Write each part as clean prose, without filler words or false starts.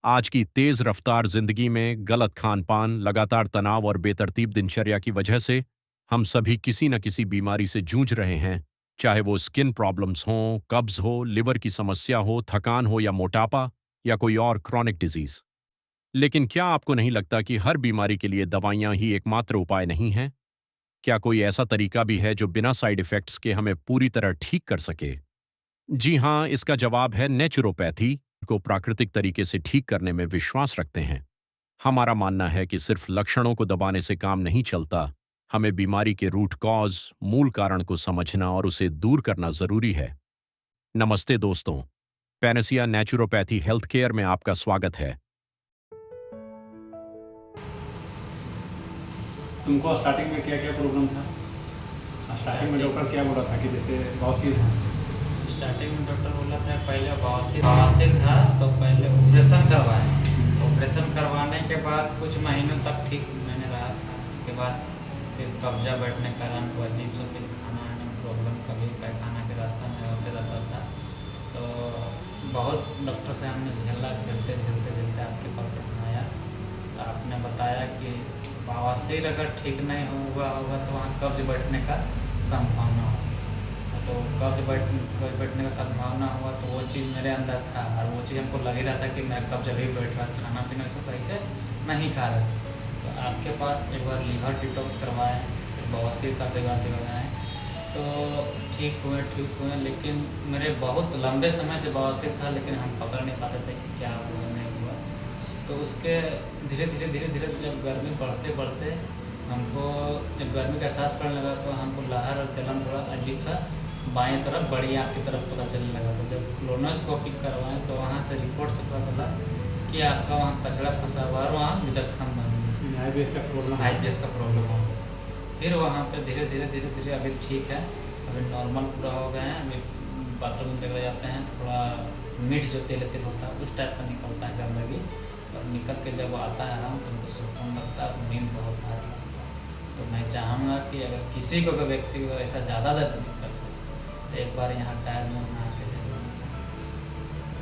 आज की तेज रफ्तार जिंदगी में गलत खान पान, लगातार तनाव और बेतरतीब दिनचर्या की वजह से हम सभी किसी न किसी बीमारी से जूझ रहे हैं। चाहे वो स्किन प्रॉब्लम्स हों, कब्ज हो, लिवर की समस्या हो, थकान हो या मोटापा या कोई और क्रॉनिक डिजीज। लेकिन क्या आपको नहीं लगता कि हर बीमारी के लिए दवाइयां ही एकमात्र उपाय नहीं हैं? क्या कोई ऐसा तरीका भी है जो बिना साइड इफेक्ट्स के हमें पूरी तरह ठीक कर सके? जी हाँ, इसका जवाब है नेचुरोपैथी। को प्राकृतिक तरीके से ठीक करने में विश्वास रखते हैं। हमारा मानना है कि सिर्फ लक्षणों को दबाने से काम नहीं चलता। हमें बीमारी के रूट कॉज, मूल कारण को समझना और उसे दूर करना जरूरी है। नमस्ते दोस्तों, पैनेसिया नेचुरोपैथी हेल्थ केयर में आपका स्वागत है। तुमको स्टार्टिंग में क्या क्या प्रॉब्लम था? स्टार्टिंग में डॉक्टर क्या बोला था कि जैसे बवासीर है? स्टार्टिंग में डॉक्टर बोला था पहले बवासीर था तो पहले ऑपरेशन करवाएं। ऑपरेशन करवाने के बाद कुछ महीनों तक ठीक मैंने रहा था। उसके बाद फिर कब्जा बैठने के कारण को अजीब सा फिर खाना आने में प्रॉब्लम, कभी पैखाना के रास्ता में होते रहता था। तो बहुत डॉक्टर से हमने झेला, झेलते झेलते झेलते आपके पास आया। तो आपने बताया कि बवासीर अगर ठीक नहीं हुआ होगा तो वहाँ कब्ज बैठने का संभावना हो। तो कब्ज बैठने का संभावना हुआ तो वो चीज़ मेरे अंदर था और वो चीज़ हमको लग ही रहा था कि मैं कब्ज अभी बैठ रहा, खाना पीना ऐसा सही से नहीं खा रहे थे। तो आपके पास एक बार लीवर डिटॉक्स करवाएं, फिर बवासीर का दवा दिलवाएं तो ठीक हुए। लेकिन मेरे बहुत लंबे समय से बवासीर था लेकिन हम पकड़ नहीं पाते थे कि क्या हुआ नहीं हुआ। तो उसके धीरे धीरे जब गर्मी बढ़ते बढ़ते हमको जब गर्मी का एहसास पड़ने लगा तो हमको लहर और चलन थोड़ा अजीब सा बाएं तरफ बड़ी आँख की तरफ पता चलने लगा। तो जब कोलोनोस्कोपी करवाएं तो वहाँ से रिपोर्ट से पता चला कि आपका वहाँ कचरा फंसा हुआ और वहाँ जख्म बन गया, IBS का प्रॉब्लम? IBS का प्रॉब्लम हो गया। फिर वहाँ पे धीरे धीरे अभी ठीक है, अभी नॉर्मल पूरा हो गए हैं। अभी बाथरूम में जाते हैं तो थोड़ा मीठ जो तेल होता है उस टाइप का निकलता है गंदगी, और निकल के जब आता है आराम तो उनको सुकून लगता है, नींद बहुत भारी लगता है। तो मैं चाहूँगा कि अगर किसी को व्यक्ति को ऐसा ज़्यादा दिक्कत है तो एक बार यहाँ टायर में नहा के जरूर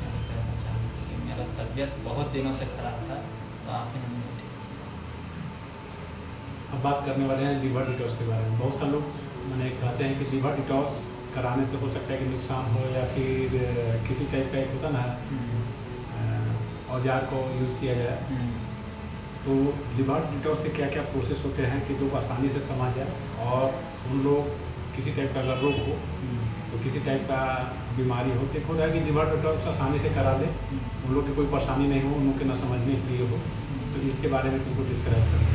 यही कहना चाहूँगा कि मेरा तबीयत बहुत दिनों से ख़राब था तो आप ही ने ठीक। अब बात करने वाले हैं लीवर डिटॉक्स के बारे में। बहुत सारे लोग मैंने कहते हैं कि लीवर डिटॉक्स कराने से हो सकता है कि नुकसान हो, या फिर किसी टाइप का एक होता ना औजार को यूज़ किया जाए। तो लीवर डिटॉक्स से क्या क्या प्रोसेस होते हैं कि लोग आसानी से समझ जाए, और उन लोग किसी टाइप का अगर रोग हो तो किसी टाइप का बीमारी हो तो होता है कि लीवर डिटॉक्स आसानी से करा दे, उन लोग की कोई परेशानी नहीं हो, उन लोग के न समझने के लिए हो। तो इसके बारे में तुमको डिस्क्राइब करें।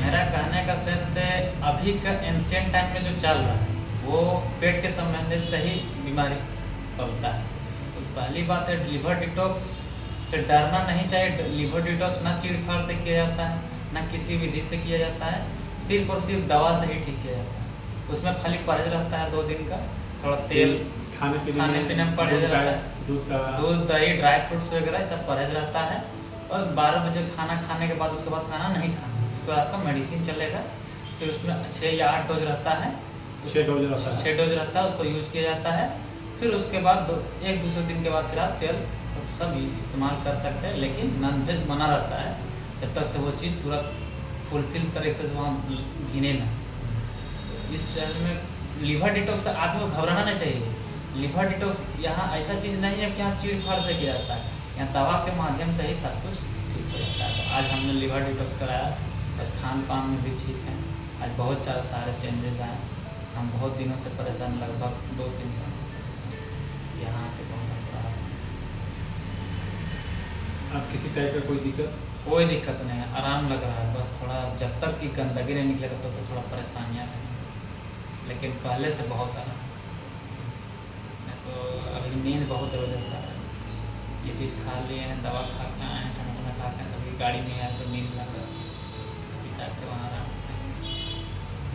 मेरा कहने का सेंस है अभी का एंशिएंट टाइम में जो चल रहा है वो पेट के संबंधित से ही बीमारी पलता है। तो पहली बात है लीवर डिटॉक्स से डरना नहीं चाहिए। लीवर डिटॉक्स ना चीड़-फाड़ से किया जाता है, ना किसी विधि से किया जाता है, सिर्फ और सिर्फ दवा से ही ठीक किया जाता है। उसमें खाली परहेज रहता है 2 दिन का, थोड़ा तेल खाने पीने में परहेज रहता है, दूध दही ड्राई फ्रूट्स वगैरह सब परहेज रहता है। और 12 बजे खाना खाने के बाद उसके बाद खाना नहीं खाना, उसके बाद आपका मेडिसिन चलेगा। फिर उसमें 6 या 8 डोज रहता है, 6 डोज रहता है, उसको यूज़ किया जाता है। फिर उसके बाद एक दूसरे दिन के बाद फिर आप तेल सब इस्तेमाल कर सकते हैं, लेकिन नॉन वेज मना रहता है जब तक से वो चीज़ पूरा फुलफिल तरह से वहाँ गिने ना। तो इस चैनल में लीवर डिटॉक्स आदमी को घबराना नहीं चाहिए। लीवर डिटॉक्स यहाँ ऐसा चीज़ नहीं है कि यहाँ चीड़-फाड़ से किया जाता है, यहाँ दवा के माध्यम से ही सब कुछ ठीक हो जाता है। तो आज हमने लीवर डिटॉक्स कराया, बस खान पान में भी ठीक है। आज बहुत सारे चेंजेस आए। हम बहुत दिनों से परेशान, लगभग 2-3 साल से परेशान, यहाँ पे बहुत खराब। आप किसी टाइप का कोई दिक्कत नहीं है, आराम लग रहा है। बस थोड़ा जब तक कि गंदगी नहीं निकले तब तक तो थोड़ा परेशानियाँ हैं, लेकिन पहले से बहुत आराम। मैं तो अभी नींद बहुत ज़बरदस्त आ रहा है। ये चीज़ खा लिए हैं, दवा खा के आए हैं, खाना खा के, कभी गाड़ी में आए तो नींद लग रहा है, कभी खा के वहाँ आराम।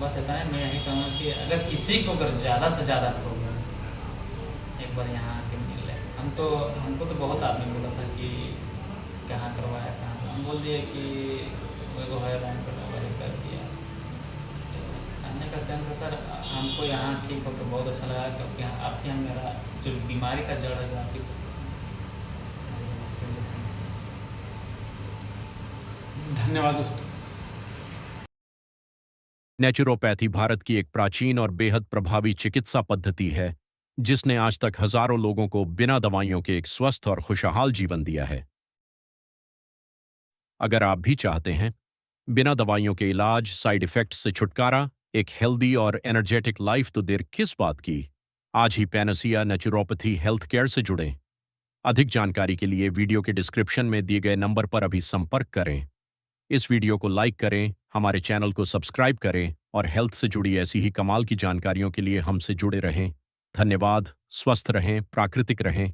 बस इतना है। मैं यही कहूँगा कि अगर किसी को अगर ज़्यादा से ज़्यादा प्रॉब्लम एक बार यहाँ आके मिल ले। हमको तो बहुत आदमी बोला था कि कहाँ करवाया, कहाँ, हम बोल दिए कि वो है रैंक पर, वही कर दिया। तो कहने का सेंस है सर, हमको यहाँ ठीक होकर बहुत अच्छा लगा, क्योंकि आप ही हम मेरा जो बीमारी का जड़ है वो आप ही धन्यवाद दोस्तों। नेचुरोपैथी भारत की एक प्राचीन और बेहद प्रभावी चिकित्सा पद्धति है जिसने आज तक हजारों लोगों को बिना दवाइयों के एक स्वस्थ और खुशहाल जीवन दिया है। अगर आप भी चाहते हैं बिना दवाइयों के इलाज, साइड इफेक्ट्स से छुटकारा, एक हेल्दी और एनर्जेटिक लाइफ, तो देर किस बात की? आज ही पैनासिया नेचुरोपैथी हेल्थ केयर से जुड़ें। अधिक जानकारी के लिए वीडियो के डिस्क्रिप्शन में दिए गए नंबर पर अभी संपर्क करें। इस वीडियो को लाइक करें, हमारे चैनल को सब्सक्राइब करें और हेल्थ से जुड़ी ऐसी ही कमाल की जानकारियों के लिए हमसे जुड़े रहें। धन्यवाद। स्वस्थ रहें, प्राकृतिक रहें